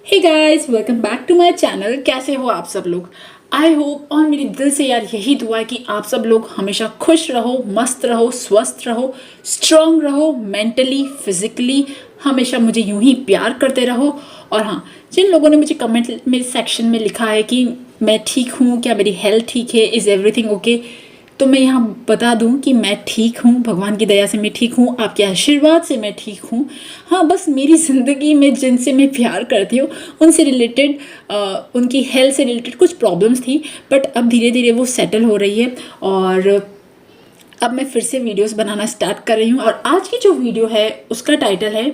Hey guys, welcome back to my channel. कैसे हो आप सब लोग? आई होप और मेरे दिल से यार यही दुआ है कि आप सब लोग हमेशा खुश रहो, मस्त रहो, स्वस्थ रहो, स्ट्रांग रहो, मेंटली फिजिकली। हमेशा मुझे यूं ही प्यार करते रहो। और हाँ, जिन लोगों ने मुझे कमेंट में सेक्शन में लिखा है कि मैं ठीक हूँ, क्या मेरी हेल्थ ठीक है, इज़ एवरीथिंग ओके, तो मैं यहाँ बता दूँ कि मैं ठीक हूँ, भगवान की दया से मैं ठीक हूँ, आपके आशीर्वाद से मैं ठीक हूँ। हाँ, बस मेरी ज़िंदगी में जिनसे मैं प्यार करती हूँ उनसे रिलेटेड, उनकी हेल्थ से रिलेटेड कुछ प्रॉब्लम्स थी, बट अब धीरे धीरे वो सेटल हो रही है। और अब मैं फिर से वीडियोस बनाना स्टार्ट कर रही हूँ। और आज की जो वीडियो है उसका टाइटल है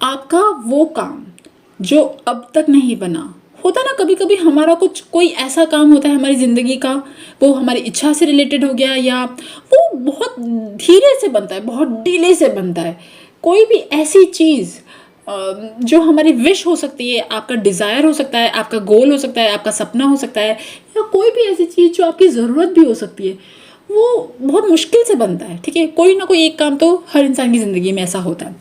आपका वो काम जो अब तक नहीं बना। होता ना, कभी कभी हमारा कुछ कोई ऐसा काम होता है हमारी ज़िंदगी का, वो हमारी इच्छा से रिलेटेड हो गया, या वो बहुत धीरे से बनता है, बहुत डिले से बनता है। कोई भी ऐसी चीज़ जो हमारी विश हो सकती है, आपका डिज़ायर हो सकता है, आपका गोल हो सकता है, आपका सपना हो सकता है, या कोई भी ऐसी चीज़ जो आपकी ज़रूरत भी हो सकती है, वो बहुत मुश्किल से बनता है। ठीक है, कोई ना कोई एक काम तो हर इंसान की ज़िंदगी में ऐसा होता है।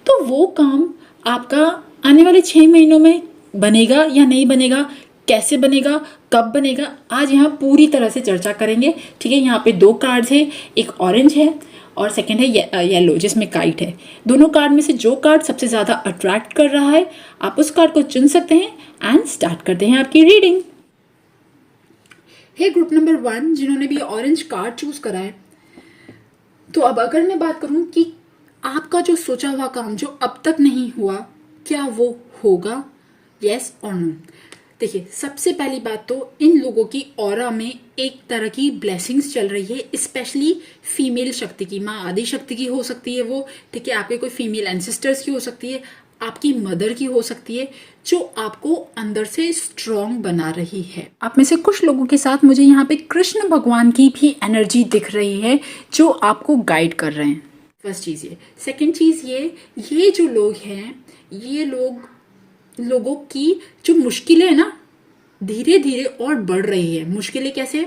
तो वो काम आपका आने वाले 6 महीनों में बनेगा या नहीं बनेगा, कैसे बनेगा, कब बनेगा, आज यहाँ पूरी तरह से चर्चा करेंगे। ठीक है, यहाँ पे 2 कार्ड्स है, एक ऑरेंज है और सेकंड है येलो जिसमें काइट है। दोनों कार्ड में से जो कार्ड सबसे ज़्यादा अट्रैक्ट कर रहा है, आप उस कार्ड को चुन सकते हैं एंड स्टार्ट करते हैं आपकी रीडिंग। है ग्रुप नंबर 1 जिन्होंने भी ऑरेंज कार्ड चूज करा है। तो अब अगर मैं बात करूं कि आपका जो सोचा हुआ काम जो अब तक नहीं हुआ, क्या वो होगा, यस और नो? देखिए, सबसे पहली बात तो इन लोगों की ऑरा में एक तरह की ब्लेसिंग्स चल रही है, स्पेशली फीमेल शक्ति की, माँ आदि शक्ति की हो सकती है वो। ठीक है, आपके कोई फीमेल एंसेस्टर्स की हो सकती है, आपकी मदर की हो सकती है, जो आपको अंदर से स्ट्रांग बना रही है। आप में से कुछ लोगों के साथ मुझे यहाँ पे कृष्ण भगवान की भी एनर्जी दिख रही है जो आपको गाइड कर रहे हैं। फर्स्ट चीज़ ये। सेकंड चीज़ ये जो लोग हैं, ये लोगों की जो मुश्किलें है ना, धीरे धीरे और बढ़ रही है। मुश्किलें कैसे?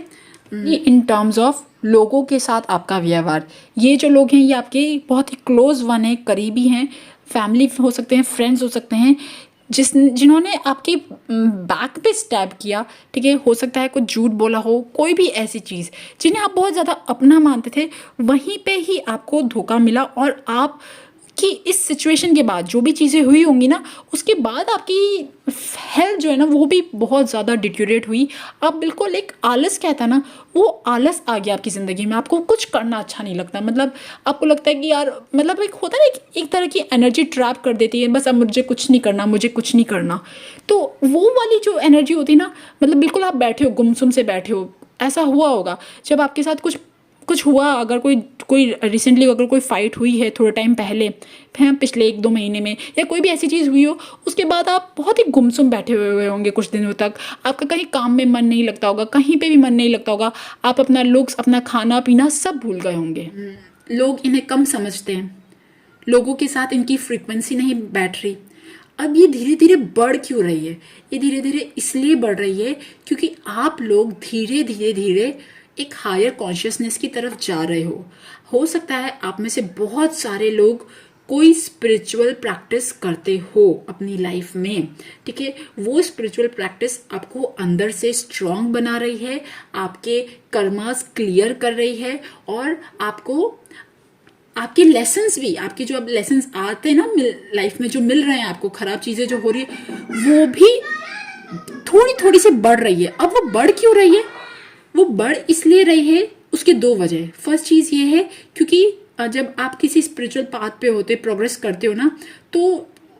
ये इन टर्म्स ऑफ लोगों के साथ आपका व्यवहार। ये जो लोग हैं ये आपके बहुत ही क्लोज वन है, करीबी हैं, फैमिली हो सकते हैं, फ्रेंड्स हो सकते हैं, जिन्होंने आपके बैक पे स्टैब किया। ठीक है, हो सकता है कुछ झूठ बोला हो, कोई भी ऐसी चीज़ जिन्हें आप बहुत ज़्यादा अपना मानते थे, वहीं पे ही आपको धोखा मिला। और आप कि इस सिचुएशन के बाद जो भी चीज़ें हुई होंगी ना, उसके बाद आपकी हेल्थ जो है ना वो भी बहुत ज़्यादा डिट्यूरेट हुई। आप बिल्कुल, एक आलस कहता है ना, वो आलस आ गया आपकी ज़िंदगी में। आपको कुछ करना अच्छा नहीं लगता, मतलब आपको लगता है कि यार, मतलब एक होता है ना, एक तरह की एनर्जी ट्रैप कर देती है, बस अब मुझे कुछ नहीं करना, मुझे कुछ नहीं करना। तो वो वाली जो एनर्जी होती है ना, मतलब बिल्कुल आप बैठे हो, गुमसुम से बैठे हो। ऐसा हुआ होगा जब आपके साथ कुछ कुछ हुआ, अगर कोई कोई रिसेंटली अगर कोई फाइट हुई है थोड़े टाइम पहले, हैं पिछले 1-2 महीने में, या कोई भी ऐसी चीज़ हुई हो, उसके बाद आप बहुत ही गुमसुम बैठे हुए होंगे कुछ दिनों तक। आपका कहीं काम में मन नहीं लगता होगा, कहीं पे भी मन नहीं लगता होगा, आप अपना लुक्स, अपना खाना पीना सब भूल गए होंगे। लोग इन्हें कम समझते हैं, लोगों के साथ इनकी फ्रीक्वेंसी नहीं बैठ रही। अब ये धीरे धीरे बढ़ क्यों रही है? ये धीरे धीरे इसलिए बढ़ रही है क्योंकि आप लोग धीरे धीरे धीरे एक हायर कॉन्शियसनेस की तरफ जा रहे हो सकता है आप में से बहुत सारे लोग कोई स्पिरिचुअल प्रैक्टिस करते हो अपनी लाइफ में। ठीक है, वो स्पिरिचुअल प्रैक्टिस आपको अंदर से स्ट्रांग बना रही है, आपके कर्मास क्लियर कर रही है, और आपको आपके लेसन्स भी, आपके जो अब लेसन्स आते हैं ना लाइफ में, जो मिल रहे हैं आपको, खराब चीजें जो हो रही है, वो भी थोड़ी थोड़ी से बढ़ रही है। अब वो बढ़ क्यों रही है? वो बढ़ इसलिए रही है, उसके 2 वजह। फर्स्ट चीज ये है क्योंकि जब आप किसी स्पिरिचुअल पाथ पे होते, प्रोग्रेस करते हो ना, तो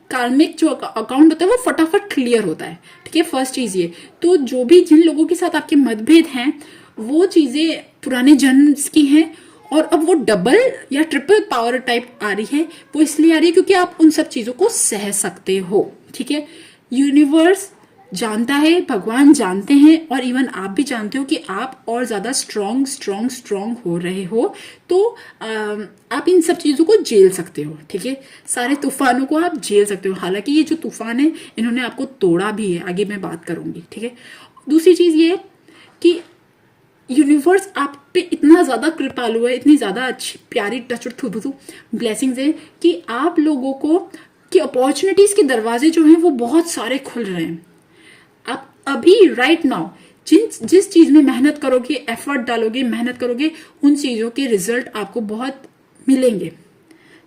कार्मिक जो अकाउंट होता है वो फटाफट क्लियर होता है। ठीक है, फर्स्ट चीज ये। तो जो भी जिन लोगों के साथ आपके मतभेद हैं, वो चीजें पुराने जन्म की हैं, और अब वो डबल या ट्रिपल पावर टाइप आ रही है। वो इसलिए आ रही है क्योंकि आप उन सब चीजों को सह सकते हो। ठीक है, यूनिवर्स जानता है, भगवान जानते हैं, और इवन आप भी जानते हो कि आप और ज्यादा स्ट्रॉन्ग स्ट्रॉन्ग स्ट्रॉन्ग हो रहे हो। तो आप इन सब चीजों को झेल सकते हो। ठीक है, सारे तूफानों को आप झेल सकते हो। हालांकि ये जो तूफान है, इन्होंने आपको तोड़ा भी है, आगे मैं बात करूंगी। ठीक है, दूसरी चीज ये कि यूनिवर्स आप पे इतना ज़्यादा कृपालु है, इतनी ज़्यादा अच्छी प्यारी टच और थू ब्लेसिंग्स है कि आप लोगों को कि अपॉर्चुनिटीज़ के दरवाजे जो हैं वो बहुत सारे खुल रहे हैं। आप अभी राइट नाउ जिस चीज़ में मेहनत करोगे, एफर्ट डालोगे, मेहनत करोगे, उन चीज़ों के रिजल्ट आपको बहुत मिलेंगे।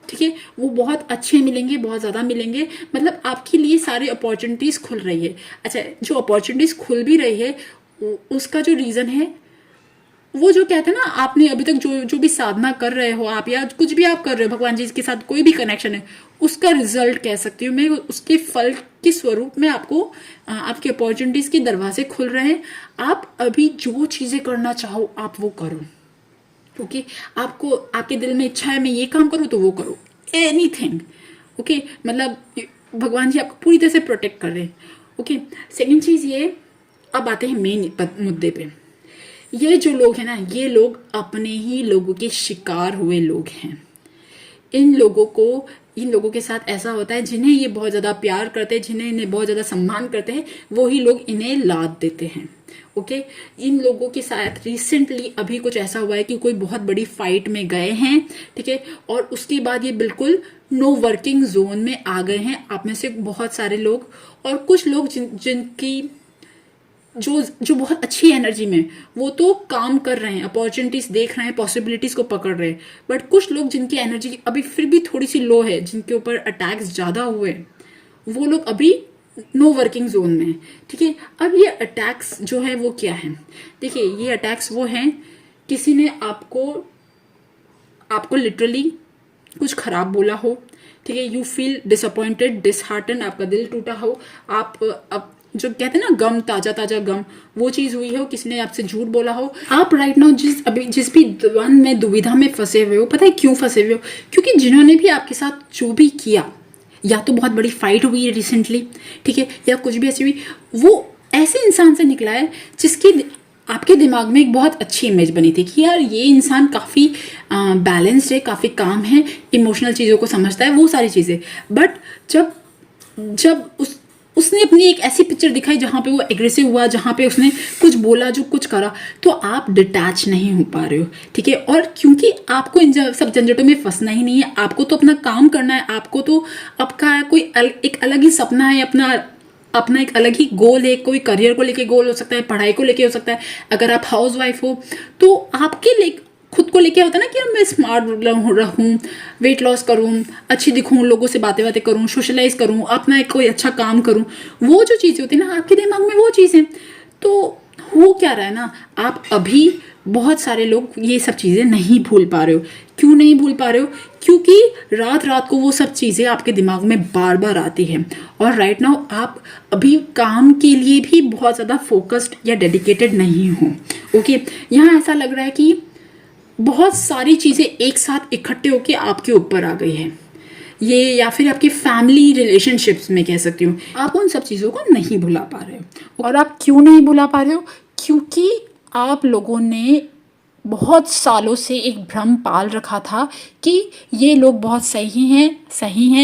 ठीक है, वो बहुत अच्छे मिलेंगे, बहुत ज़्यादा मिलेंगे। मतलब आपके लिए सारी अपॉर्चुनिटीज़ खुल रही है। अच्छा, जो अपॉर्चुनिटीज़ खुल भी रही है उसका जो रीज़न है, वो जो कहते हैं ना, आपने अभी तक जो भी साधना कर रहे हो आप, या कुछ भी आप कर रहे हो, भगवान जी के साथ कोई भी कनेक्शन है, उसका रिजल्ट कह सकती हूँ मैं, उसके फल के स्वरूप में आपको आपकी अपॉर्चुनिटीज़ के दरवाजे खुल रहे हैं। आप अभी जो चीज़ें करना चाहो आप वो करो। ओके, आपको आपके दिल में इच्छा है मैं ये काम करूँ तो वो करो, एनीथिंग। ओके, मतलब भगवान जी आपको पूरी तरह से प्रोटेक्ट कर रहे हैं। ओके, सेकंड चीज़ ये, अब आते हैं मेन मुद्दे पे। ये जो लोग हैं ना, ये लोग अपने ही लोगों के शिकार हुए लोग हैं। इन लोगों के साथ ऐसा होता है, जिन्हें ये बहुत ज़्यादा प्यार करते हैं, जिन्हें इन्हें बहुत ज़्यादा सम्मान करते हैं, वो ही लोग इन्हें लाद देते हैं। ओके, इन लोगों के साथ रिसेंटली अभी कुछ ऐसा हुआ है कि कोई बहुत बड़ी फाइट में गए हैं, ठीक है, और उसके बाद ये बिल्कुल नो वर्किंग जोन में आ गए हैं। आप में से बहुत सारे लोग, और कुछ लोग जिनकी जो बहुत अच्छी एनर्जी में, वो तो काम कर रहे हैं, अपॉर्चुनिटीज देख रहे हैं, पॉसिबिलिटीज को पकड़ रहे हैं। बट कुछ लोग जिनकी एनर्जी अभी फिर भी थोड़ी सी लो है, जिनके ऊपर अटैक्स ज्यादा हुए, वो लोग अभी नो वर्किंग जोन में। ठीक है, अब ये अटैक्स जो है वो क्या है? देखिए, ये अटैक्स वो हैं, किसी ने आपको लिटरली कुछ खराब बोला हो, ठीक है, यू फील डिसअपॉइंटेड, डिसहार्टन, आपका दिल टूटा हो, आप जो कहते हैं ना गम, ताजा ताजा गम, वो चीज हुई हो, किसी ने आपसे झूठ बोला हो, आप राइट नाउ जिस भी मन में दुविधा में फंसे हुए हो, पता है क्यों फंसे हुए हो? क्योंकि जिन्होंने भी आपके साथ जो भी किया, या तो बहुत बड़ी फाइट हुई है रिसेंटली, ठीक है, या कुछ भी ऐसी हुई, वो ऐसे इंसान से निकला है जिसकी आपके दिमाग में एक बहुत अच्छी इमेज बनी थी कि यार ये इंसान काफ़ी बैलेंस्ड है, काफ़ी काम है, इमोशनल चीज़ों को समझता है, वो सारी चीज़ें। बट जब उसने अपनी एक ऐसी पिक्चर दिखाई जहाँ पे वो एग्रेसिव हुआ, जहाँ पे उसने कुछ बोला, जो कुछ करा, तो आप डिटैच नहीं हो पा रहे हो। ठीक है, और क्योंकि आपको इन सब झंझटों में फंसना ही नहीं है, आपको तो अपना काम करना है, आपको तो आपका एक अलग ही सपना है, अपना एक अलग ही गोल है, कोई करियर को लेके गोल हो सकता है, पढ़ाई को लेके हो सकता है, अगर आप हाउस वाइफ हो तो आपके लिए खुद को लेके होता है ना कि मैं स्मार्ट रहूँ, वेट लॉस करूँ, अच्छी दिखूँ, लोगों से बातें करूँ, सोशलाइज करूँ, अपना एक कोई अच्छा काम करूँ, वो जो चीज़ें होती है ना आपके दिमाग में, वो चीज़ें, तो हो क्या रहा है ना, आप अभी बहुत सारे लोग ये सब चीज़ें नहीं भूल पा रहे हो। क्यों नहीं भूल पा रहे हो? क्योंकि रात को वो सब चीज़ें आपके दिमाग में बार बार आती हैं, और राइट नाउ आप अभी काम के लिए भी बहुत ज़्यादा फोकस्ड या डेडिकेटेड नहीं हो। ओके, यहाँ ऐसा लग रहा है कि बहुत सारी चीज़ें एक साथ इकट्ठे होके आपके ऊपर आ गई है, ये, या फिर आपकी फैमिली रिलेशनशिप्स में कह सकती हूँ, आप उन सब चीज़ों को नहीं भुला पा रहे हो। और आप क्यों नहीं भुला पा रहे हो? क्योंकि आप लोगों ने बहुत सालों से एक भ्रम पाल रखा था कि ये लोग बहुत सही हैं,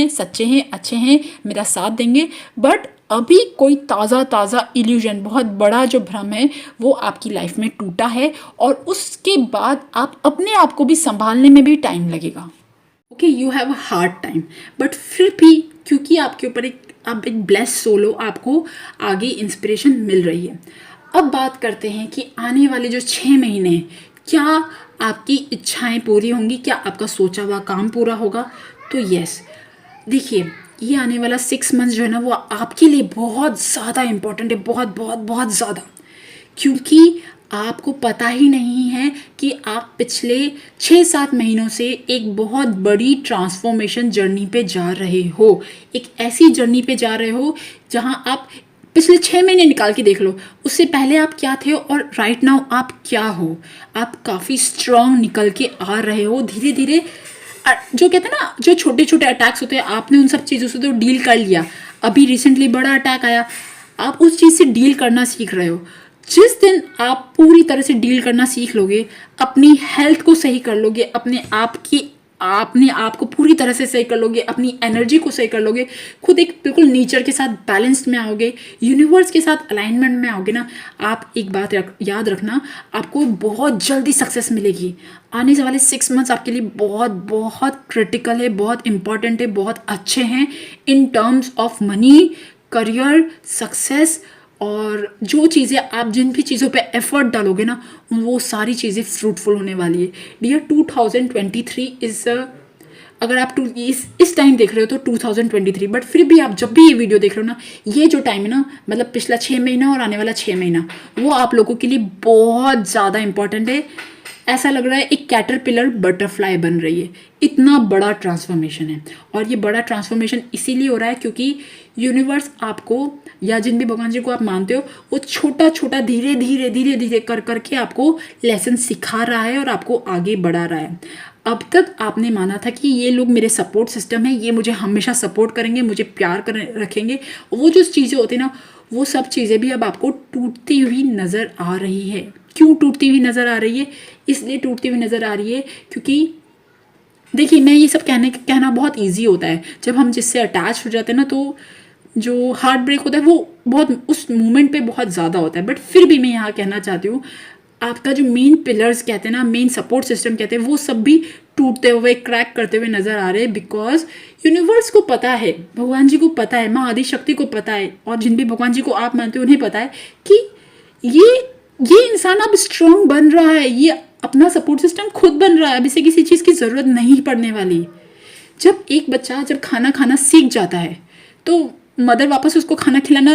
सच्चे हैं, अच्छे हैं, मेरा साथ देंगे। बट अभी कोई ताज़ा इल्यूजन, बहुत बड़ा जो भ्रम है, वो आपकी लाइफ में टूटा है, और उसके बाद आप अपने आप को भी संभालने में भी टाइम लगेगा। Okay, you have a hard time, but फिर भी क्योंकि आपके ऊपर आप एक ब्लेस्ड सोल हो, आपको आगे इंस्पिरेशन मिल रही है। अब बात करते हैं कि आने वाले जो 6 महीने, क्या आपकी इच्छाएं पूरी होंगी? क्या आपका सोचा हुआ काम पूरा होगा? तो यस, देखिए, ये आने वाला 6 मंथ जो है ना, वो आपके लिए बहुत ज़्यादा इम्पोर्टेंट है, बहुत ज़्यादा, क्योंकि आपको पता ही नहीं है कि आप पिछले 6-7 महीनों से एक बहुत बड़ी ट्रांसफॉर्मेशन जर्नी पे जा रहे हो। एक ऐसी जर्नी पे जा रहे हो जहां आप पिछले 6 महीने निकाल के देख लो, उससे पहले आप क्या थे और राइट नाउ आप क्या हो। आप काफ़ी स्ट्रांग निकल के आ रहे हो धीरे धीरे। जो कहते हैं ना, जो छोटे छोटे अटैक्स होते हैं, आपने उन सब चीज़ों से तो डील कर लिया। अभी रिसेंटली बड़ा अटैक आया, आप उस चीज़ से डील करना सीख रहे हो। जिस दिन आप पूरी तरह से डील करना सीख लोगे, अपनी हेल्थ को सही कर लोगे, अपने आप की आपने आपको पूरी तरह से सही कर लोगे, अपनी एनर्जी को सही कर लोगे, खुद एक बिल्कुल नेचर के साथ बैलेंस्ड में आओगे, यूनिवर्स के साथ अलाइनमेंट में आओगे ना, आप एक बात याद रखना, आपको बहुत जल्दी सक्सेस मिलेगी। आने वाले 6 मंथ्स आपके लिए बहुत बहुत क्रिटिकल है, बहुत इंपॉर्टेंट है, बहुत अच्छे हैं in terms of money, career, success, और जो चीज़ें आप जिन भी चीज़ों पे एफर्ट डालोगे ना, वो सारी चीज़ें फ्रूटफुल होने वाली है। डियर 2023 इज़, अगर आप इस टाइम देख रहे हो तो 2023, बट फिर भी आप जब भी ये वीडियो देख रहे हो ना, ये जो टाइम है ना, मतलब पिछला 6 महीना और आने वाला 6 महीना, वो आप लोगों के लिए बहुत ज़्यादा इंपॉर्टेंट है। ऐसा लग रहा है एक कैटरपिलर बटरफ्लाई बन रही है, इतना बड़ा ट्रांसफॉर्मेशन है। और ये बड़ा ट्रांसफॉर्मेशन इसीलिए हो रहा है क्योंकि यूनिवर्स आपको, या जिन भी भगवान जी को आप मानते हो, वो छोटा छोटा धीरे धीरे धीरे धीरे कर करके आपको लेसन सिखा रहा है और आपको आगे बढ़ा रहा है। अब तक आपने माना था कि ये लोग मेरे सपोर्ट सिस्टम है, ये मुझे हमेशा सपोर्ट करेंगे, मुझे प्यार कर रखेंगे, वो जो चीज़ें होती हैं ना, वो सब चीज़ें भी अब आपको टूटती हुई नज़र आ रही है। क्यों टूटती हुई नज़र आ रही है? इसलिए टूटती हुई नज़र आ रही है क्योंकि देखिए, मैं ये सब कहना बहुत इजी होता है। जब हम जिससे अटैच हो जाते हैं ना, तो जो हार्ट ब्रेक होता है वो बहुत उस मोमेंट पे बहुत ज़्यादा होता है। बट फिर भी मैं यहाँ कहना चाहती हूँ, आपका जो मेन पिलर्स कहते हैं ना, मेन सपोर्ट सिस्टम कहते हैं, वो सब भी टूटते हुए, क्रैक करते हुए नज़र आ रहे हैं। बिकॉज यूनिवर्स को पता है, भगवान जी को पता है, माँ आदि शक्ति को पता है, और जिन भी भगवान जी को आप मानते हो उन्हें पता है कि ये इंसान अब स्ट्रांग बन रहा है, ये अपना सपोर्ट सिस्टम खुद बन रहा है, अब इसे किसी चीज़ की ज़रूरत नहीं पड़ने वाली। जब एक बच्चा जब खाना खाना सीख जाता है तो मदर वापस उसको खाना खिलाना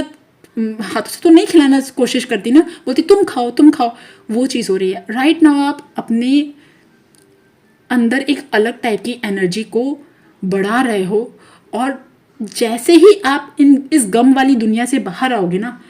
हाथों से तो नहीं खिलाना कोशिश करती ना, बोलती तुम खाओ तुम खाओ। वो चीज़ हो रही है राइट नाउ। आप अपने अंदर एक अलग टाइप की एनर्जी को बढ़ा रहे हो, और जैसे ही आप इस गम वाली दुनिया से बाहर आओगे ना,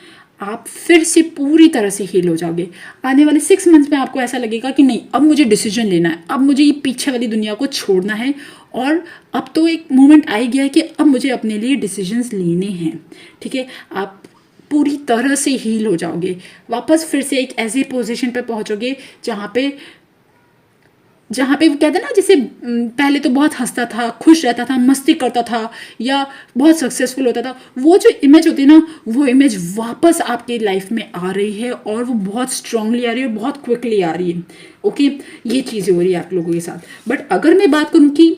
आप फिर से पूरी तरह से हील हो जाओगे। आने वाले 6 मंथ्स में आपको ऐसा लगेगा कि नहीं, अब मुझे डिसीजन लेना है, अब मुझे ये पीछे वाली दुनिया को छोड़ना है, और अब तो एक मोमेंट आ ही गया है कि अब मुझे अपने लिए डिसीजंस लेने हैं। ठीक है, आप पूरी तरह से हील हो जाओगे, वापस फिर से एक ऐसी पोजीशन पे पहुंचोगे जहाँ पे वो कहते हैं ना, जैसे पहले तो बहुत हंसता था, खुश रहता था, मस्ती करता था, या बहुत सक्सेसफुल होता था, वो जो इमेज होती है ना, वो इमेज वापस आपके लाइफ में आ रही है, और वो बहुत स्ट्रांगली आ रही है, बहुत क्विकली आ रही है। ओके, ये चीज़ें हो रही है आप लोगों के साथ। बट अगर मैं बात करूँ कि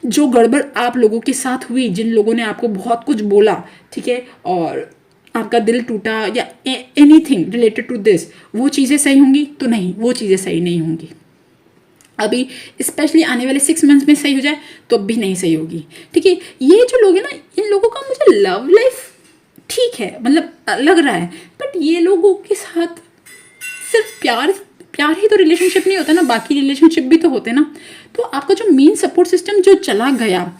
जो गड़बड़ आप लोगों के साथ हुई, जिन लोगों ने आपको बहुत कुछ बोला, ठीक है, और आपका दिल टूटा, या एनीथिंग रिलेटेड टू दिस, वो चीज़ें सही होंगी? तो नहीं, वो चीज़ें सही नहीं होंगी। अभी स्पेशली आने वाले 6 मंथ्स में सही हो जाए तो अब भी नहीं सही होगी। ठीक है, ये जो लोग हैं ना, इन लोगों का मुझे लव लाइफ ठीक है, मतलब लग रहा है, बट ये लोगों के साथ सिर्फ प्यार ही तो रिलेशनशिप नहीं होता ना, बाकी रिलेशनशिप भी तो होते ना। तो आपका जो मेन सपोर्ट सिस्टम जो चला गया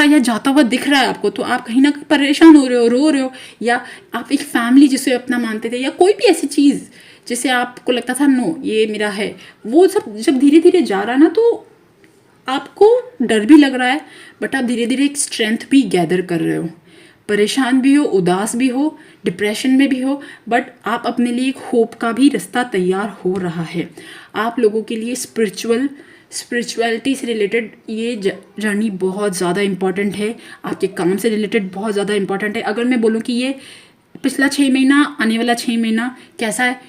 या जाता हुआ दिख रहा है आपको, तो आप कहीं ना कहीं परेशान हो रहे हो, रो रहे हो, या आप एक फैमिली जिसे अपना मानते थे, या कोई भी ऐसी चीज़ जिसे आपको लगता था नो ये मेरा है, वो सब जब धीरे धीरे जा रहा है ना, तो आपको डर भी लग रहा है, बट आप धीरे धीरे एक स्ट्रेंथ भी गैदर कर रहे हो। परेशान भी हो, उदास भी हो, डिप्रेशन में भी हो, बट आप अपने लिए एक होप का भी रास्ता तैयार हो रहा है। आप लोगों के लिए स्पिरिचुअलिटी से रिलेटेड ये जर्नी बहुत ज़्यादा इंपॉर्टेंट है, आपके काम से रिलेटेड बहुत ज़्यादा इंपॉर्टेंट है। अगर मैं बोलूँ कि ये पिछला 6 महीना, आने वाला 6 महीना कैसा है,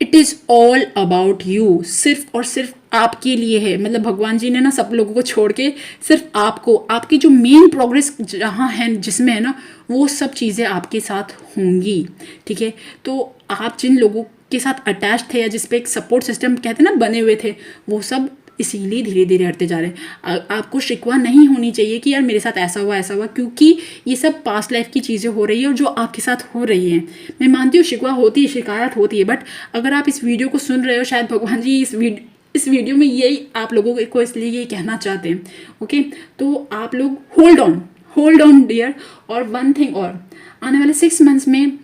it is all about you, सिर्फ और सिर्फ आपके लिए है। मतलब भगवान जी ने ना सब लोगों को छोड़ के सिर्फ आपको, आपकी जो मेन प्रोग्रेस जहाँ है, जिसमें है ना, वो सब चीज़ें आपके साथ होंगी। ठीक है, तो आप जिन लोगों के साथ अटैच थे, या जिस पे एक सपोर्ट सिस्टम कहते हैं ना बने हुए थे, वो सब इसीलिए धीरे धीरे हटते जा रहे हैं। आपको शिकवा नहीं होनी चाहिए कि यार मेरे साथ ऐसा हुआ, क्योंकि ये सब पास्ट लाइफ की चीज़ें हो रही है, और जो आपके साथ हो रही हैं। मैं मानती हूँ शिकवा होती है, शिकायत होती है, बट अगर आप इस वीडियो को सुन रहे हो, शायद भगवान जी इस वीडियो में यही आप लोगों को इसलिए ये कहना चाहते हैं। ओके, तो आप लोग होल्ड ऑन डियर। और वन थिंग और, आने वाले 6 मंथ्स में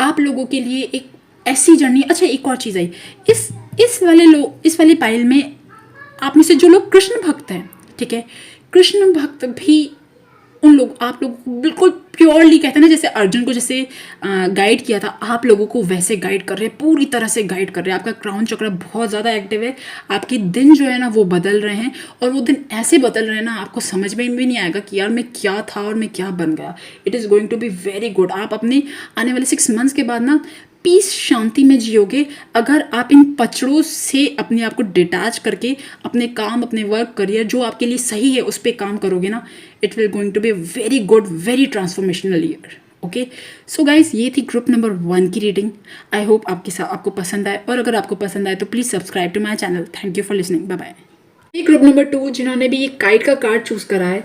आप लोगों के लिए एक ऐसी जर्नी। अच्छा, एक और चीज़ आई, इस वाले पाइल में आप में से जो लोग कृष्ण भक्त हैं, ठीक है, कृष्ण भक्त भी आप लोगों को बिल्कुल प्योरली कहते हैं ना, जैसे अर्जुन को जैसे गाइड किया था, आप लोगों को वैसे गाइड कर रहे हैं, पूरी तरह से गाइड कर रहे हैं। आपका क्राउन चक्र बहुत ज़्यादा एक्टिव है, आपके दिन जो है ना वो बदल रहे हैं, और वो दिन ऐसे बदल रहे हैं ना, आपको समझ में भी नहीं आएगा कि यार मैं क्या था और मैं क्या बन गया। It is going to be very good. आप अपने आने वाले 6 मंथ्स के बाद ना पीस, शांति में जियोगे, अगर आप इन पचड़ों से अपने आप को डिटैच करके अपने काम, अपने वर्क, करियर जो आपके लिए सही है उस पर काम करोगे ना, it will going to be very good, very transformational year. Okay, so guys, ये थी ग्रुप नंबर 1 की रीडिंग। आई होप आपको पसंद आए, और अगर आपको पसंद आए तो please subscribe to my channel. Thank you for listening, bye bye. ये ग्रुप नंबर 2 जिन्होंने भी ये काइट का कार्ड चूज करा है,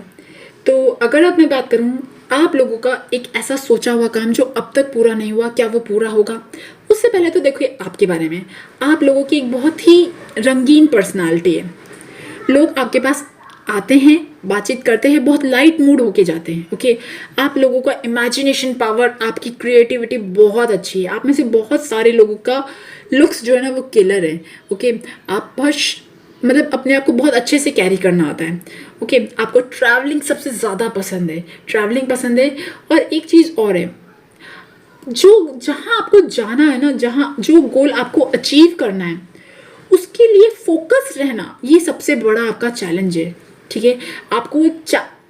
तो अगर अब मैं बात करूँ आप लोगों का एक ऐसा सोचा हुआ काम जो अब तक पूरा नहीं हुआ, क्या वो पूरा होगा? उससे पहले तो देखिए आपके बारे में, आप लोगों की एक बहुत ही रंगीन पर्सनालिटी है। लोग आपके पास आते हैं, बातचीत करते हैं, बहुत लाइट मूड होके जाते हैं। ओके, आप लोगों का इमेजिनेशन पावर, आपकी क्रिएटिविटी बहुत अच्छी है। आप में से बहुत सारे लोगों का लुक्स जो है ना वो किलर है। ओके, आप बहुत मतलब अपने आप को बहुत अच्छे से कैरी करना आता है। ओके, आपको ट्रैवलिंग सबसे ज़्यादा पसंद है, ट्रैवलिंग पसंद है। और एक चीज़ और है, जो जहाँ आपको जाना है ना, जहाँ जो गोल आपको अचीव करना है, उसके लिए फोकस रहना, ये सबसे बड़ा आपका चैलेंज है। ठीक है, आपको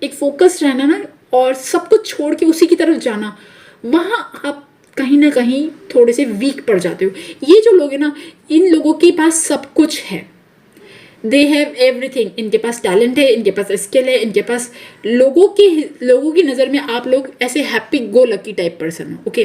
एक फोकस रहना ना, और सब कुछ छोड़ के उसी की तरफ जाना, वहाँ आप कहीं ना कहीं थोड़े से वीक पड़ जाते हो। ये जो लोग हैं ना, इन लोगों के पास सब कुछ है, दे हैव एवरीथिंग। इनके पास टैलेंट है, इनके पास स्किल है, इनके पास लोगों की नज़र में आप लोग ऐसे happy go lucky type person हो। ओके,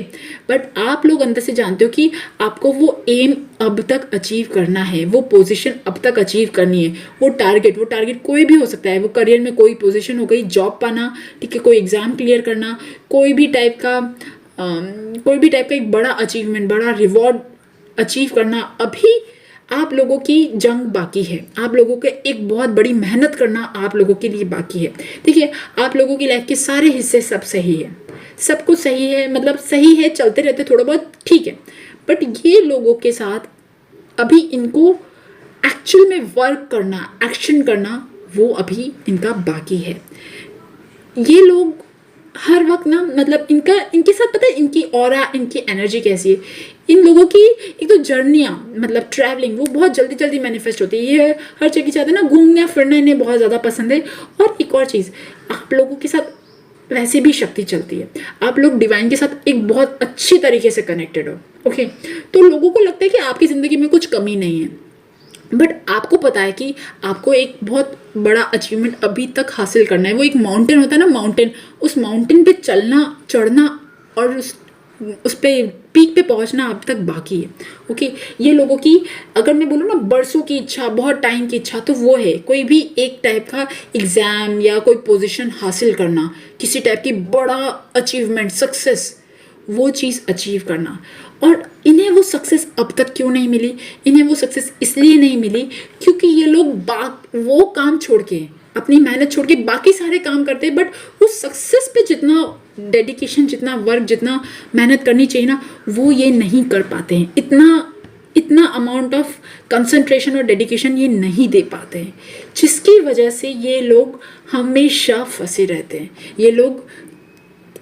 बट आप लोग अंदर से जानते हो कि आपको वो एम अब तक अचीव करना है, वो पोजीशन अब तक अचीव करनी है, वो टारगेट कोई भी हो सकता है। वो करियर में कोई पोजीशन हो गई, जॉब पाना, ठीक है, कोई एग्ज़ाम क्लियर करना, कोई भी टाइप का एक बड़ा अचीवमेंट, बड़ा रिवॉर्ड अचीव करना, अभी आप लोगों की जंग बाकी है। आप लोगों के एक बहुत बड़ी मेहनत करना आप लोगों के लिए बाकी है। देखिए, आप लोगों की लाइफ के सारे हिस्से सब सही है, सब कुछ सही है, मतलब सही है, चलते रहते थोड़ा बहुत ठीक है, बट ये लोगों के साथ अभी इनको एक्चुअल में वर्क करना, एक्शन करना, वो अभी इनका बाकी है। ये लोग हर वक्त ना, मतलब इनके साथ पता है इनकी ऑरा, इनकी एनर्जी कैसी है। इन लोगों की एक तो जर्नियाँ, मतलब ट्रैवलिंग, वो बहुत जल्दी जल्दी मैनिफेस्ट होती है। ये हर जगह चाहते हैं ना, घूमना फिरना इन्हें बहुत ज़्यादा पसंद है। और एक और चीज़, आप लोगों के साथ वैसे भी शक्ति चलती है, आप लोग डिवाइन के साथ एक बहुत अच्छी तरीके से कनेक्टेड हो। ओके, तो लोगों को लगता है कि आपकी ज़िंदगी में कुछ कमी नहीं है, बट आपको पता है कि आपको एक बहुत बड़ा अचीवमेंट अभी तक हासिल करना है। वो एक माउंटेन होता है ना, माउंटेन, उस माउंटेन पे चलना, चढ़ना, और उस पे पीक पे पहुंचना अब तक बाकी है। ओके, ये लोगों की अगर मैं बोलूँ ना बरसों की इच्छा, बहुत टाइम की इच्छा, तो वो है कोई भी एक टाइप का एग्ज़ाम या कोई पोजीशन हासिल करना, किसी टाइप की बड़ा अचीवमेंट, सक्सेस, वो चीज़ अचीव करना। और इन्हें वो सक्सेस अब तक क्यों नहीं मिली? इन्हें वो सक्सेस इसलिए नहीं मिली क्योंकि ये लोग वो काम छोड़ के, अपनी मेहनत छोड़ के बाकी सारे काम करते हैं, बट उस सक्सेस पे जितना डेडिकेशन, जितना वर्क, जितना मेहनत करनी चाहिए ना, वो ये नहीं कर पाते हैं। इतना अमाउंट ऑफ कंसंट्रेशन और डेडिकेशन ये नहीं दे पाते हैं, जिसकी वजह से ये लोग हमेशा फंसे रहते हैं। ये लोग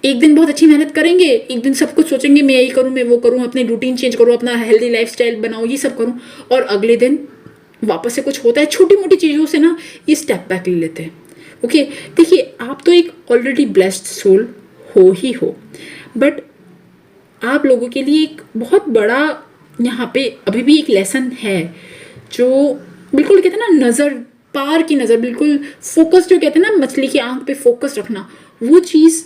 एक दिन बहुत अच्छी मेहनत करेंगे, एक दिन सब कुछ सोचेंगे मैं यही करूँ, मैं वो करूँ, अपनी रूटीन चेंज करूँ, अपना हेल्दी लाइफस्टाइल बनाऊँ, ये सब करूँ, और अगले दिन वापस से कुछ होता है, छोटी मोटी चीज़ों से ना ये स्टेप बैक ले लेते हैं। ओके, देखिए, आप तो एक ऑलरेडी ब्लेस्ड सोल हो ही हो, बट आप लोगों के लिए एक बहुत बड़ा यहाँ पे अभी भी एक लेसन है, जो बिल्कुल कहते हैं ना नज़र, पार की नज़र, बिल्कुल फोकस, जो कहते हैं ना मछली की आंख पे फोकस रखना, वो चीज़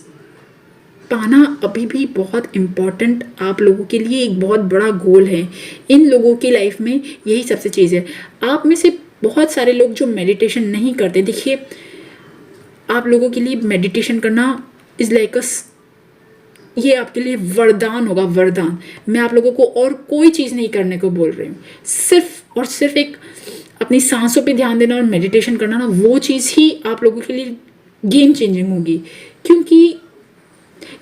पाना अभी भी बहुत इम्पॉर्टेंट आप लोगों के लिए एक बहुत बड़ा गोल है। इन लोगों की लाइफ में यही सबसे चीज़ है। आप में से बहुत सारे लोग जो मेडिटेशन नहीं करते, देखिए, आप लोगों के लिए मेडिटेशन करना इज़ लाइक ये आपके लिए वरदान होगा, वरदान। मैं आप लोगों को और कोई चीज़ नहीं करने को बोल रही हूँ, सिर्फ और सिर्फ एक अपनी सांसों पे ध्यान देना और मेडिटेशन करना ना, वो चीज़ ही आप लोगों के लिए गेम चेंजिंग होगी। क्योंकि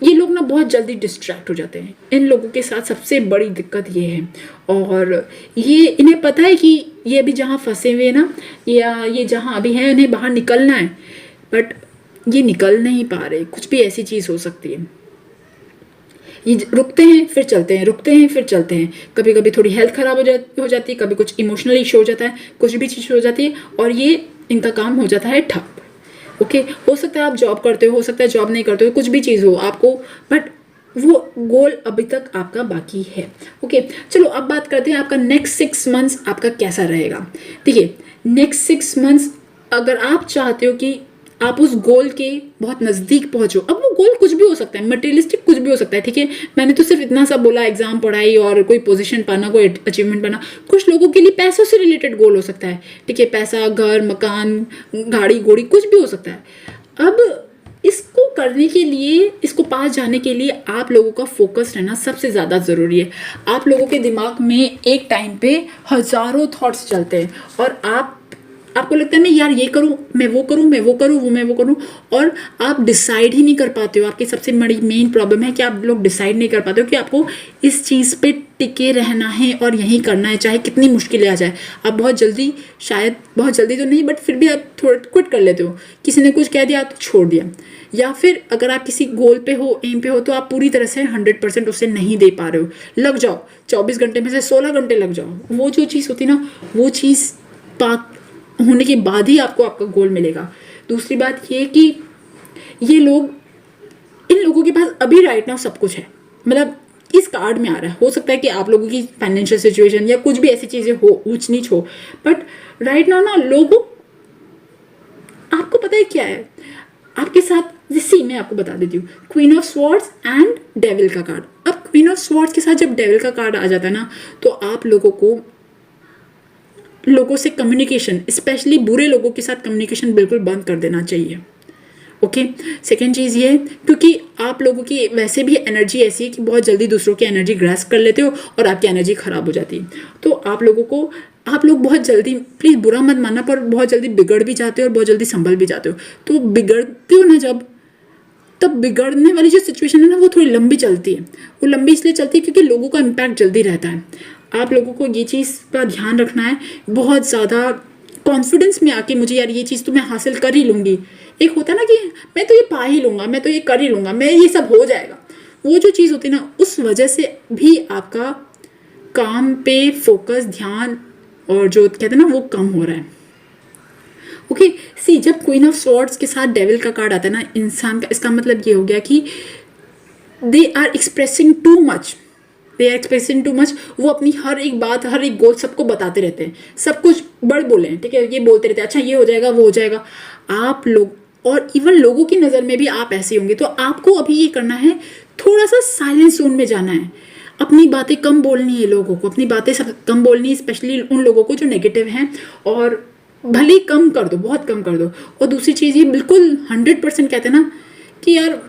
ये लोग ना बहुत जल्दी डिस्ट्रैक्ट हो जाते हैं। इन लोगों के साथ सबसे बड़ी दिक्कत ये है, और ये इन्हें पता है कि ये अभी जहाँ फंसे हुए हैं ना, या ये जहाँ अभी हैं, इन्हें बाहर निकलना है, बट ये निकल नहीं पा रहे, कुछ भी ऐसी चीज़ हो सकती है। ये रुकते हैं फिर चलते हैं, रुकते हैं फिर चलते हैं। कभी कभी थोड़ी हेल्थ खराब हो जाती है, कभी कुछ इमोशनल इशू हो जाता है, कुछ भी चीज़ हो जाती है और ये इनका काम हो जाता है ठप। ओके, हो सकता है आप जॉब करते हो सकता है जॉब नहीं करते हो, कुछ भी चीज़ हो आपको, बट वो गोल अभी तक आपका बाकी है। ओके, चलो अब बात करते हैं आपका नेक्स्ट 6 मंथ्स आपका कैसा रहेगा। देखिए, नेक्स्ट 6 मंथ्स अगर आप चाहते हो कि आप उस गोल के बहुत नज़दीक पहुंचो, अब वो गोल कुछ भी हो सकता है, मटेरियलिस्टिक कुछ भी हो सकता है, ठीक है। मैंने तो सिर्फ इतना सा बोला, एग्जाम, पढ़ाई और कोई पोजीशन पाना, कोई अचीवमेंट पाना। कुछ लोगों के लिए पैसों से रिलेटेड गोल हो सकता है, ठीक है, पैसा, घर, मकान, गाड़ी घोड़ी, कुछ भी हो सकता है। अब इसको करने के लिए, इसको पास जाने के लिए आप लोगों का फोकस रहना सबसे ज़्यादा ज़रूरी है। आप लोगों के दिमाग में एक टाइम पे हज़ारों थॉट्स चलते हैं और आपको लगता है मैं यार ये करूं, मैं वो करूं, मैं वो करूं, मैं वो करूं, और आप डिसाइड ही नहीं कर पाते हो। आपकी सबसे बड़ी मेन प्रॉब्लम है कि आप लोग डिसाइड नहीं कर पाते हो कि आपको इस चीज़ पे टिके रहना है और यही करना है, चाहे कितनी मुश्किलें आ जाए। आप बहुत जल्दी, शायद बहुत जल्दी तो नहीं, बट फिर भी आप थोड़ा क्विट कर लेते हो। किसी ने कुछ कह दिया तो छोड़ दिया, या फिर अगर आप किसी गोल पे हो, एम पे हो, तो आप पूरी तरह से 100% उससे नहीं दे पा रहे हो। लग जाओ 24 घंटे में से 16 घंटे लग जाओ, वो जो चीज़ होती है ना, वो चीज़ पाक होने के बाद ही आपको आपका गोल मिलेगा। दूसरी बात ये कि ये लोग, इन लोगों के पास अभी राइट नाउ सब कुछ है, मतलब इस कार्ड में आ रहा है। हो सकता है कि आप लोगों की फाइनेंशियल सिचुएशन या कुछ भी ऐसी चीज़ें हो, ऊंच नीच हो, बट राइट नाउ ना लोगों, आपको पता है क्या है आपके साथ, जिससे मैं आपको बता देती हूँ, queen of swords and devil का कार्ड। अब क्वीन ऑफ स्वॉर्ड्स के साथ जब डेविल का कार्ड आ जाता है ना, तो आप लोगों से कम्युनिकेशन, स्पेशली बुरे लोगों के साथ कम्युनिकेशन बिल्कुल बंद कर देना चाहिए। ओके, सेकेंड चीज़ ये है, क्योंकि आप लोगों की वैसे भी एनर्जी ऐसी है कि बहुत जल्दी दूसरों की एनर्जी ग्रास्प कर लेते हो और आपकी एनर्जी खराब हो जाती है। तो आप लोग बहुत जल्दी, प्लीज़ बुरा मत मानना, पर बहुत जल्दी बिगड़ भी जाते हो और बहुत जल्दी संभल भी जाते हो। तो बिगड़ते हो ना जब, तब बिगड़ने वाली जो सिचुएशन है ना, वो थोड़ी लंबी चलती है। वो लंबी इसलिए चलती है क्योंकि लोगों का इम्पैक्ट जल्दी रहता है। आप लोगों को ये चीज़ का ध्यान रखना है, बहुत ज़्यादा कॉन्फिडेंस में आके मुझे यार ये चीज़ तो मैं हासिल कर ही लूँगी। एक होता है ना कि मैं तो ये पा ही लूँगा, मैं तो ये कर ही लूँगा, मैं ये सब हो जाएगा। वो जो चीज़ होती है ना, उस वजह से भी आपका काम पे फोकस, ध्यान और जो कहते हैं ना, वो कम हो रहा है। ओके, सी, जब क्वीन ऑफ स्वॉर्ड्स के साथ डेविल का कार्ड आता है ना इंसान का, इसका मतलब ये हो गया कि they are expressing too much, वो अपनी हर एक बात, हर एक गोल सबको बताते रहते हैं, सब कुछ बड़ बोले हैं, ठीक है, ये बोलते रहते हैं, अच्छा ये हो जाएगा, वो हो जाएगा। आप लोग, और इवन लोगों की नज़र में भी आप ऐसे होंगे। तो आपको अभी ये करना है, थोड़ा सा साइलेंस जोन में जाना है, अपनी बातें कम बोलनी है, लोगों को अपनी बातें सब कम बोलनी है, स्पेशली उन लोगों को जो नेगेटिव हैं, और भले ही कम कर दो, बहुत कम कर दो। और दूसरी चीज़ ये बिल्कुल 100% कहते हैं ना कि यार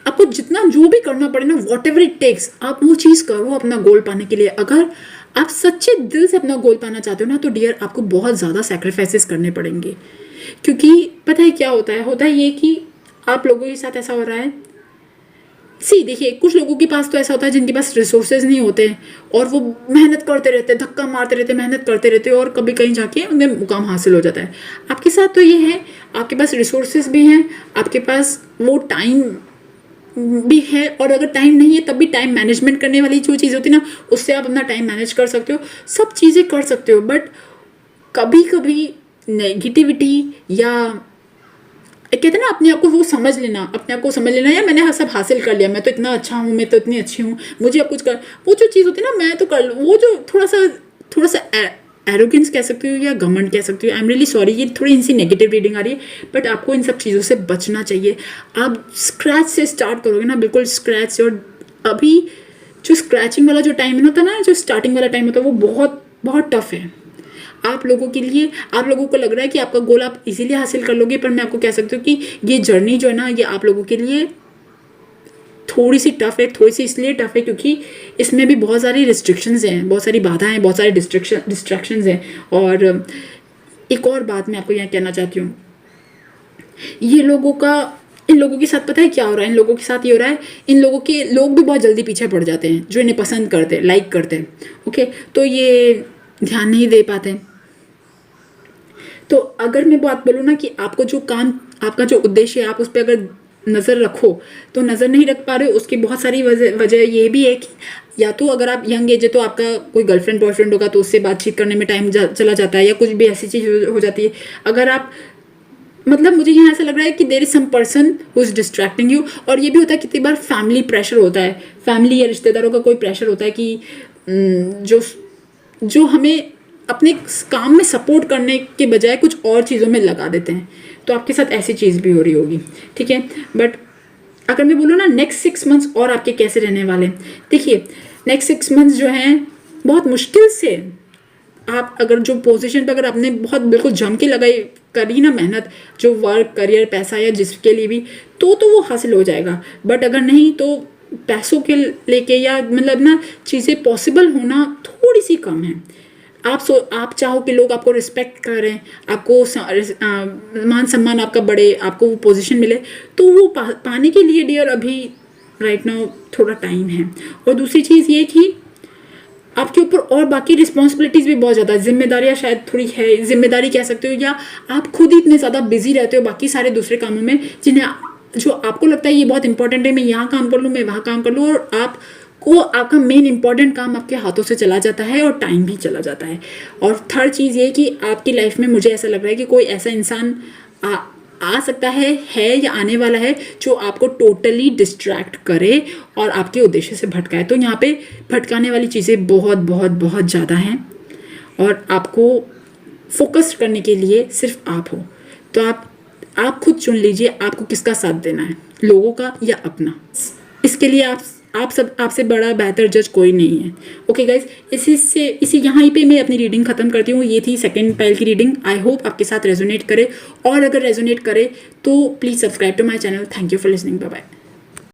आपको जितना जो भी करना पड़े ना, वॉट एवर इट टेक्स, आप वो चीज़ करो अपना गोल पाने के लिए। अगर आप सच्चे दिल से अपना गोल पाना चाहते हो ना, तो डियर आपको बहुत ज़्यादा सैक्रिफाइसेस करने पड़ेंगे। क्योंकि पता है क्या होता है ये कि आप लोगों के साथ ऐसा हो रहा है, देखिए, कुछ लोगों के पास तो ऐसा होता है जिनके पास रिसोर्सेज नहीं होते और वो मेहनत करते रहते, धक्का मारते रहते, मेहनत करते रहते, और कभी कहीं जाके उन्हें मुकाम हासिल हो जाता है। आपके साथ तो ये है, आपके पास रिसोर्सेज भी हैं, आपके पास वो टाइम भी है, और अगर टाइम नहीं है तब भी टाइम मैनेजमेंट करने वाली जो चीज़ होती है ना, उससे आप अपना टाइम मैनेज कर सकते हो, सब चीज़ें कर सकते हो। बट कभी कभी नेगेटिविटी, या कहते हैं ना, अपने आप को वो समझ लेना, अपने आप को समझ लेना, या मैंने सब हासिल कर लिया, मैं तो इतना अच्छा हूँ, मैं तो इतनी अच्छी हूँ, मुझे अब कुछ कर, वो जो चीज़ होती है ना, मैं तो कर लूँ, वो जो थोड़ा सा एरोगेंस कह सकती हूँ या घमंड कह सकती हूँ। आई एम रियली सॉरी, ये थोड़ी इनसी नेगेटिव रीडिंग आ रही है, बट आपको इन सब चीज़ों से बचना चाहिए। आप स्क्रैच से स्टार्ट करोगे ना, बिल्कुल स्क्रैच से, और अभी जो स्क्रैचिंग वाला जो टाइम होता है ना, जो स्टार्टिंग वाला टाइम होता है, वो बहुत बहुत टफ है आप लोगों के लिए। आप लोगों को लग रहा है कि आपका गोल आप इजीली हासिल कर लोगे, पर मैं आपको कह सकती हूँ कि ये जर्नी जो है ना, ये आप लोगों के लिए थोड़ी सी टफ है। थोड़ी सी इसलिए टफ है क्योंकि इसमें भी बहुत सारी रिस्ट्रिक्शंस हैं, बहुत सारी बाधाएं हैं, बहुत सारे डिस्ट्रैक्शंस हैं। और एक और बात मैं आपको यहाँ कहना चाहती हूँ, इन लोगों के साथ पता है क्या हो रहा है, इन लोगों के साथ ये हो रहा है, इन लोगों के लोग भी बहुत जल्दी पीछे पड़ जाते हैं, जो इन्हें पसंद करते हैं, लाइक करते हैं। ओके, तो ये ध्यान नहीं दे पाते हैं। तो अगर मैं बात बोलूँ ना कि आपको जो काम आपका जो उद्देश्य है आप उस पर अगर नज़र रखो तो नज़र नहीं रख पा रहे हो, उसकी बहुत सारी वजह ये भी है कि या तो अगर आप यंग एज है तो आपका कोई गर्लफ्रेंड बॉयफ्रेंड होगा तो उससे बातचीत करने में टाइम चला जाता है, या कुछ भी ऐसी चीज़ हो जाती है। अगर आप मतलब मुझे यहाँ ऐसा लग रहा है कि there is some person who is distracting you. और ये भी होता है कितनी बार फैमिली प्रेशर होता है, फैमिली या रिश्तेदारों का कोई प्रेशर होता है कि जो जो हमें अपने काम में सपोर्ट करने के बजाय कुछ और चीज़ों में लगा देते हैं। तो आपके साथ ऐसी चीज़ भी हो रही होगी, ठीक है। बट अगर मैं बोलूँ ना नेक्स्ट 6 मंथ्स और आपके कैसे रहने वाले, देखिए नेक्स्ट 6 मंथ्स जो हैं बहुत मुश्किल से आप अगर जो पोजीशन पे अगर आपने बहुत बिल्कुल जम के लगाई करी ना मेहनत, जो वर्क करियर पैसा या जिसके लिए भी, तो वो हासिल हो जाएगा। बट अगर नहीं तो पैसों के लेके या मतलब ना चीज़ें पॉसिबल होना थोड़ी सी कम है। आप चाहो कि लोग आपको रिस्पेक्ट करें, आपको मान सम्मान आपका बढ़े, आपको वो पोजीशन मिले, तो वो पाने के लिए डियर अभी राइट नाउ थोड़ा टाइम है। और दूसरी चीज़ ये कि आपके ऊपर और बाकी रिस्पॉन्सिबिलिटीज़ भी बहुत ज़्यादा, जिम्मेदारियाँ शायद थोड़ी है, जिम्मेदारी कह सकते हो, या आप खुद ही इतने ज़्यादा बिजी रहते हो बाकी सारे दूसरे कामों में जिन्हें जो आपको लगता है ये बहुत इंपॉर्टेंट है, मैं यहाँ काम कर लूँ, मैं वहाँ काम कर लूँ, और आपको आपका मेन इंपॉर्टेंट काम आपके हाथों से चला जाता है और टाइम भी चला जाता है। और थर्ड चीज़ ये कि आपकी लाइफ में मुझे ऐसा लग रहा है कि कोई ऐसा इंसान आ सकता है या आने वाला है जो आपको टोटली डिस्ट्रैक्ट करे और आपके उद्देश्य से भटकाए। तो यहाँ पे भटकाने वाली चीज़ें बहुत बहुत बहुत ज़्यादा हैं और आपको फोकस करने के लिए सिर्फ आप हो। तो आप खुद चुन लीजिए आपको किसका साथ देना है, लोगों का या अपना। इसके लिए आपसे बड़ा बेहतर जज कोई नहीं है। ओके गाइज, इसी यहाँ पे मैं अपनी रीडिंग खत्म करती हूँ। ये थी सेकंड पाइल की रीडिंग। आई होप आपके साथ रेजोनेट करे, और अगर रेजोनेट करे तो please subscribe to my channel. Thank you for listening. Bye bye.